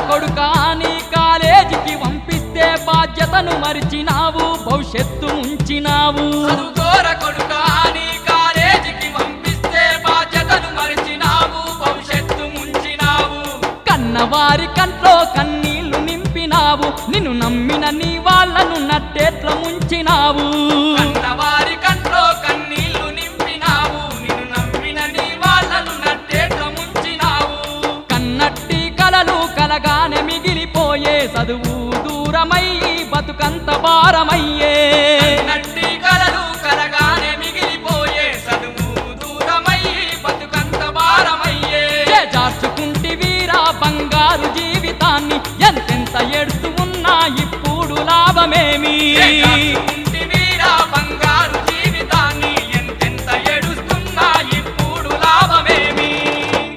కొడుకా నీ కాలేజీకి పంపిస్తే బాధ్యతను మరిచినావు భవిష్యత్తు ఉంచినావు చదువుకోర కొడుకా నీ కాలేజీకి పంపిస్తే బాధ్యతను మరిచినావు భవిష్యత్తు ముంచినావు కన్నవారి కంట్లో కన్నీళ్లు నింపినావు నిన్ను నమ్మిన నీ వాళ్ళను నట్టేట్ల ముంచినావు కన్నవారి కంట్లో కన్నీళ్లు నింపినావు నిన్ను నమ్మిన నీ వాళ్ళను నట్టేట్ల ముంచినావు కన్నట్టి కలలు కలగానే మిగిలిపోయే చదువు దూరమై బతుకంత భారమయ్యే నట్టి కలలు కలగానే మిగిలిపోయే చదువు దూరమై బతుకంత భారమయ్యే జార్చుకుంటి వీరా బంగారు జీవితాన్ని ఎంతెంత